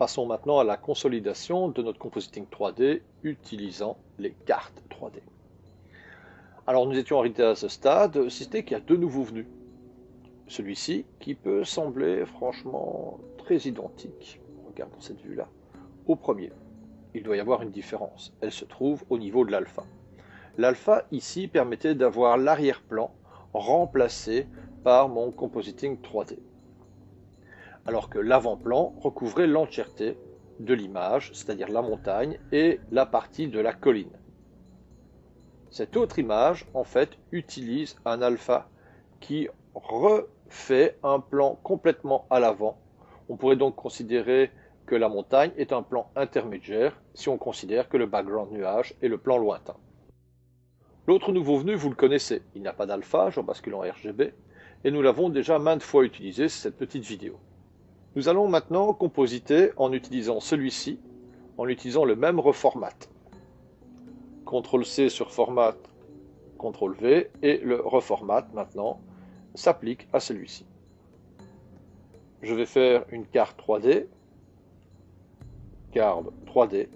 Passons maintenant à la consolidation de notre compositing 3D utilisant les cartes 3D. Alors nous étions arrêtés à ce stade, si ce n'est qu'il y a deux nouveaux venus. Celui-ci qui peut sembler franchement très identique, regardons cette vue-là, au premier. Il doit y avoir une différence, elle se trouve au niveau de l'alpha. L'alpha ici permettait d'avoir l'arrière-plan remplacé par mon compositing 3D. Alors que l'avant-plan recouvrait l'entièreté de l'image, c'est-à-dire la montagne et la partie de la colline. Cette autre image, en fait, utilise un alpha qui refait un plan complètement à l'avant. On pourrait donc considérer que la montagne est un plan intermédiaire si on considère que le background nuage est le plan lointain. L'autre nouveau venu, vous le connaissez, il n'a pas d'alpha, j'en bascule en RGB, et nous l'avons déjà maintes fois utilisé, cette petite vidéo. Nous allons maintenant compositer en utilisant celui-ci, en utilisant le même reformat. CTRL-C sur Format, CTRL-V, et le reformat maintenant s'applique à celui-ci. Je vais faire une carte 3D, carte 3D,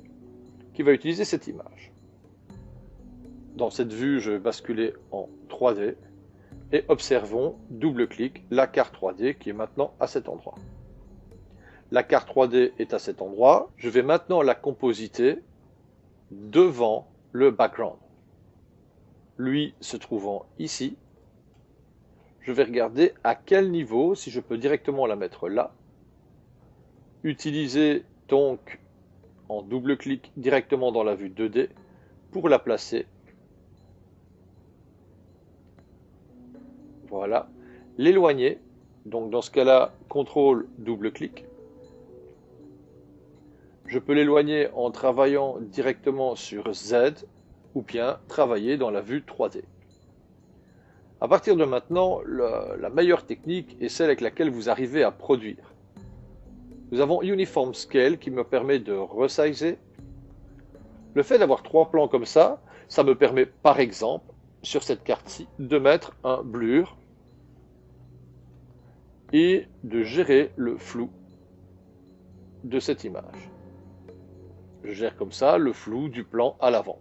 qui va utiliser cette image. Dans cette vue, je vais basculer en 3D, et observons, double-clic, la carte 3D qui est maintenant à cet endroit. La carte 3D est à cet endroit, je vais maintenant la compositer devant le background. Lui se trouvant ici, je vais regarder à quel niveau, si je peux directement la mettre là, utiliser donc en double-clic directement dans la vue 2D pour la placer. Voilà. L'éloigner, donc dans ce cas-là, CTRL double-clic. Je peux l'éloigner en travaillant directement sur Z ou bien travailler dans la vue 3D. À partir de maintenant, la meilleure technique est celle avec laquelle vous arrivez à produire. Nous avons Uniform Scale qui me permet de resizer. Le fait d'avoir trois plans comme ça me permet par exemple, sur cette carte-ci, de mettre un blur et de gérer le flou de cette image. Je gère comme ça le flou du plan à l'avant.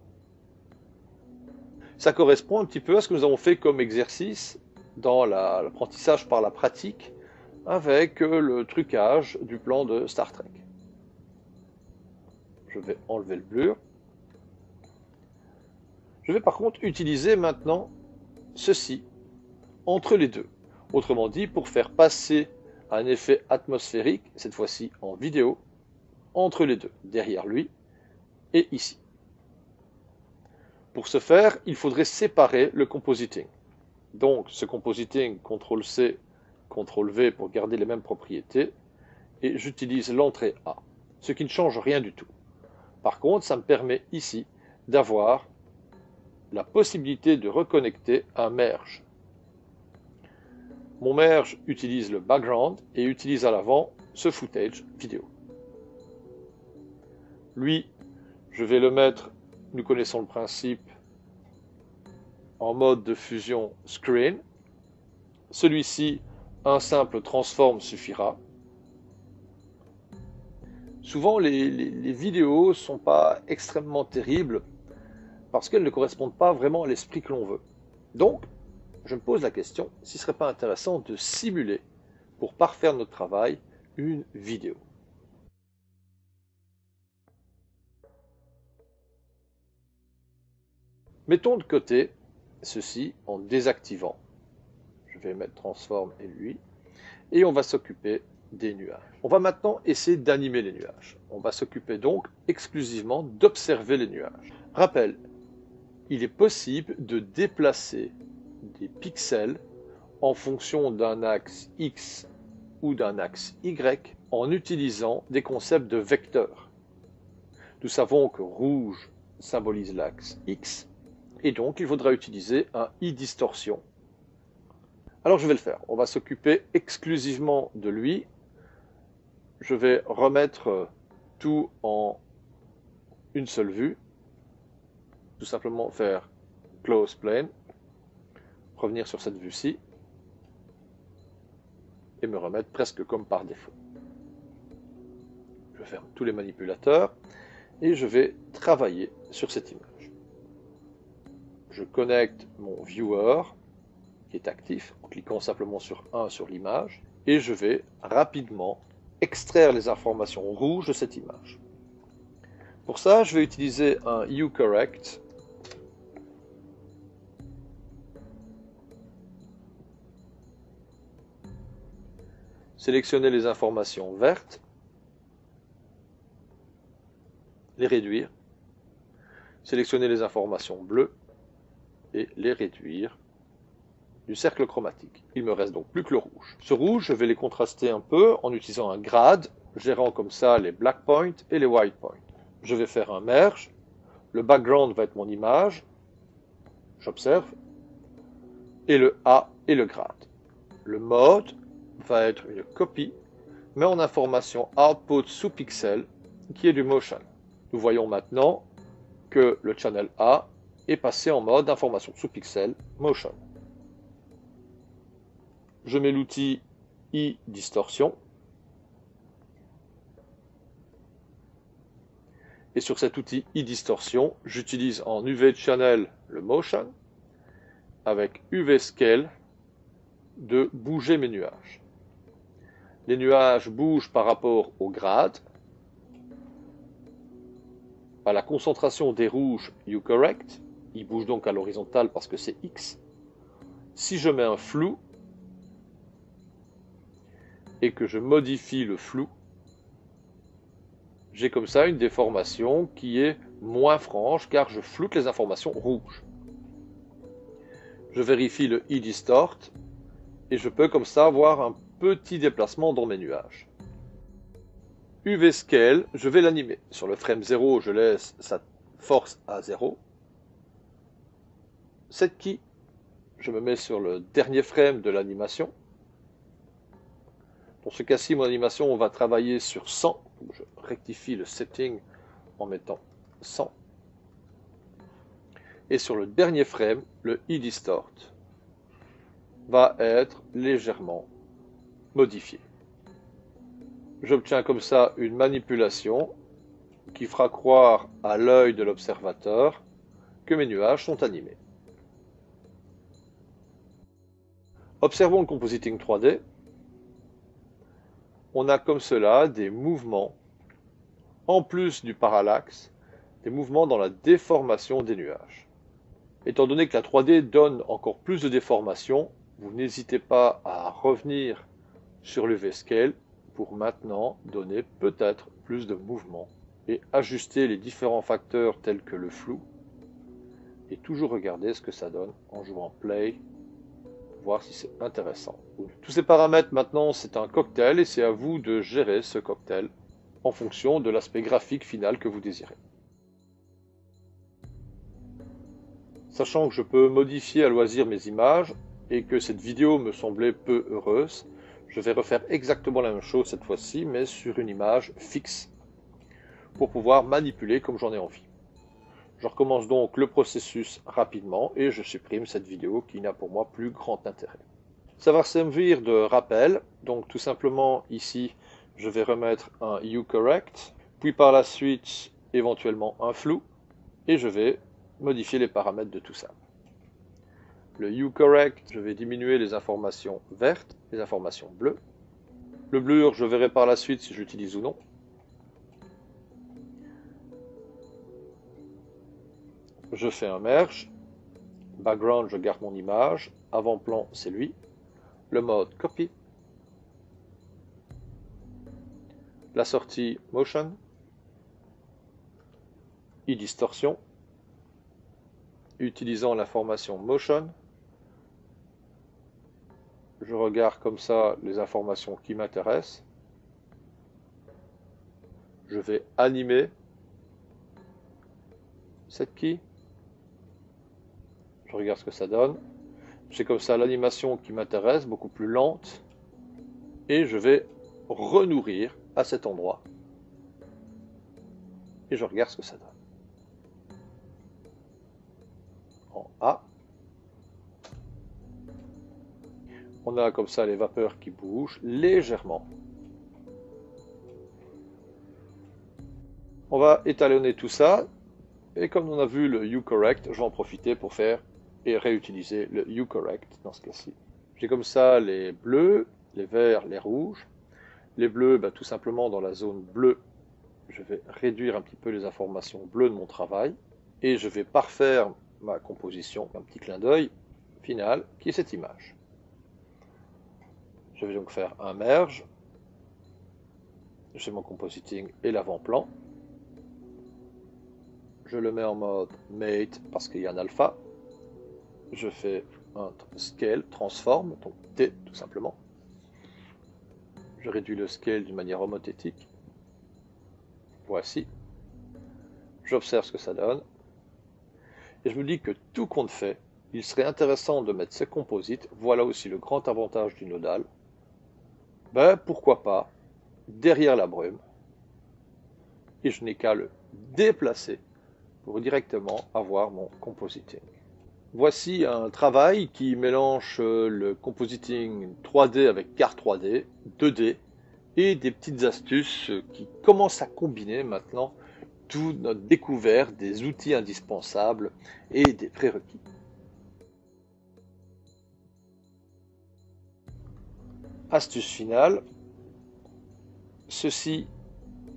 Ça correspond un petit peu à ce que nous avons fait comme exercice dans l'apprentissage par la pratique avec le trucage du plan de Star Trek. Je vais enlever le blur. Je vais par contre utiliser maintenant ceci entre les deux. Autrement dit, pour faire passer un effet atmosphérique, cette fois-ci en vidéo, entre les deux, derrière lui et ici. Pour ce faire, il faudrait séparer le compositing. Donc, ce compositing, CTRL-C, CTRL-V pour garder les mêmes propriétés, et j'utilise l'entrée A, ce qui ne change rien du tout. Par contre, ça me permet ici d'avoir la possibilité de reconnecter un merge. Mon merge utilise le background et utilise à l'avant ce footage vidéo. Lui, je vais le mettre, nous connaissons le principe, en mode de fusion screen. Celui-ci, un simple transform suffira. Souvent, les vidéos ne sont pas extrêmement terribles parce qu'elles ne correspondent pas vraiment à l'esprit que l'on veut. Donc, je me pose la question, s'il ne serait pas intéressant de simuler, pour parfaire notre travail, une vidéo. Mettons de côté ceci en désactivant. Je vais mettre transform et lui. Et on va s'occuper des nuages. On va maintenant essayer d'animer les nuages. On va s'occuper donc exclusivement d'observer les nuages. Rappel, il est possible de déplacer des pixels en fonction d'un axe X ou d'un axe Y en utilisant des concepts de vecteurs. Nous savons que rouge symbolise l'axe X et donc il faudra utiliser un I-distorsion. Alors je vais le faire. On va s'occuper exclusivement de lui. Je vais remettre tout en une seule vue. Tout simplement faire Close Plane. Revenir sur cette vue-ci. Et me remettre presque comme par défaut. Je Je ferme tous les manipulateurs et je vais travailler sur cette image. Je connecte mon viewer qui est actif en cliquant simplement sur 1 sur l'image et je vais rapidement extraire les informations rouges de cette image. Pour ça, je vais utiliser un uCorrect. Sélectionner les informations vertes, les réduire, sélectionner les informations bleues et les réduire du cercle chromatique. Il me reste donc plus que le rouge. Ce rouge, je vais les contraster un peu en utilisant un grade, gérant comme ça les black points et les white points. Je vais faire un merge, le background va être mon image, j'observe, et le A est le grade. Le mode va être une copie, mais en information output sous pixel, qui est du motion. Nous voyons maintenant que le channel A est passé en mode information sous pixel motion. Je mets l'outil e-distortion. Et sur cet outil e-distortion, j'utilise en UV channel le motion, avec UV scale, de bouger mes nuages. Les nuages bougent par rapport au grade, à la concentration des rouges uCorrect, ils bougent donc à l'horizontale parce que c'est X. Si je mets un flou, et que je modifie le flou, j'ai comme ça une déformation qui est moins franche car je floute les informations rouges. Je vérifie le e-distort et je peux comme ça avoir un petit déplacement dans mes nuages. UV Scale, je vais l'animer. Sur le frame 0, je laisse sa force à 0. Set key, je me mets sur le dernier frame de l'animation. Dans ce cas-ci, mon animation va travailler sur 100. Donc je rectifie le setting en mettant 100. Et sur le dernier frame, le e-distort va être légèrement modifié. J'obtiens comme ça une manipulation qui fera croire à l'œil de l'observateur que mes nuages sont animés. Observons le compositing 3D. On a comme cela des mouvements, en plus du parallaxe, des mouvements dans la déformation des nuages. Étant donné que la 3D donne encore plus de déformation, vous n'hésitez pas à revenir sur le V-Scale pour maintenant donner peut-être plus de mouvement et ajuster les différents facteurs tels que le flou et toujours regarder ce que ça donne en jouant Play, voir si c'est intéressant. Tous ces paramètres maintenant c'est un cocktail et c'est à vous de gérer ce cocktail en fonction de l'aspect graphique final que vous désirez. Sachant que je peux modifier à loisir mes images et que cette vidéo me semblait peu heureuse, je vais refaire exactement la même chose cette fois-ci, mais sur une image fixe, pour pouvoir manipuler comme j'en ai envie. Je recommence donc le processus rapidement et je supprime cette vidéo qui n'a pour moi plus grand intérêt. Ça va servir de rappel, donc tout simplement ici, je vais remettre un uCorrect, puis par la suite éventuellement un flou, et je vais modifier les paramètres de tout ça. Le uCorrect, je vais diminuer les informations vertes, les informations bleues. Le blur, je verrai par la suite si j'utilise ou non. Je fais un merge. Background, je garde mon image. Avant-plan, c'est lui. Le mode copy. La sortie motion. E-distorsion. Utilisant l'information motion. Je regarde comme ça les informations qui m'intéressent. Je vais animer cette key. Je regarde ce que ça donne. J'ai comme ça l'animation qui m'intéresse, beaucoup plus lente. Et je vais renourrir à cet endroit. Et je regarde ce que ça donne. En A. On a comme ça les vapeurs qui bougent légèrement. On va étalonner tout ça. Et comme on a vu le uCorrect, je vais en profiter pour faire et réutiliser le uCorrect dans ce cas-ci. J'ai comme ça les bleus, les verts, les rouges. Les bleus, tout simplement dans la zone bleue, je vais réduire un petit peu les informations bleues de mon travail. Et je vais parfaire ma composition, un petit clin d'œil final, qui est cette image. Je vais donc faire un merge. J'ai mon compositing et l'avant-plan. Je le mets en mode mate parce qu'il y a un alpha. Je fais un scale, transform, donc T tout simplement. Je réduis le scale d'une manière homothétique. Voici. J'observe ce que ça donne. Et je me dis que tout compte fait, il serait intéressant de mettre ces composites. Voilà aussi le grand avantage du nodal. Pourquoi pas, derrière la brume. Et je n'ai qu'à le déplacer pour directement avoir mon compositing. Voici un travail qui mélange le compositing 3D avec carte 3D, 2D, et des petites astuces qui commencent à combiner maintenant toute notre découverte des outils indispensables et des prérequis. Astuce finale, ceci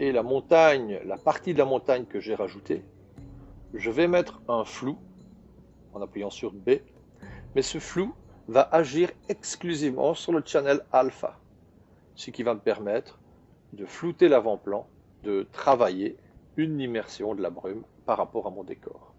est la montagne, la partie de la montagne que j'ai rajoutée. Je vais mettre un flou en appuyant sur B, mais ce flou va agir exclusivement sur le channel alpha, ce qui va me permettre de flouter l'avant-plan, de travailler une immersion de la brume par rapport à mon décor.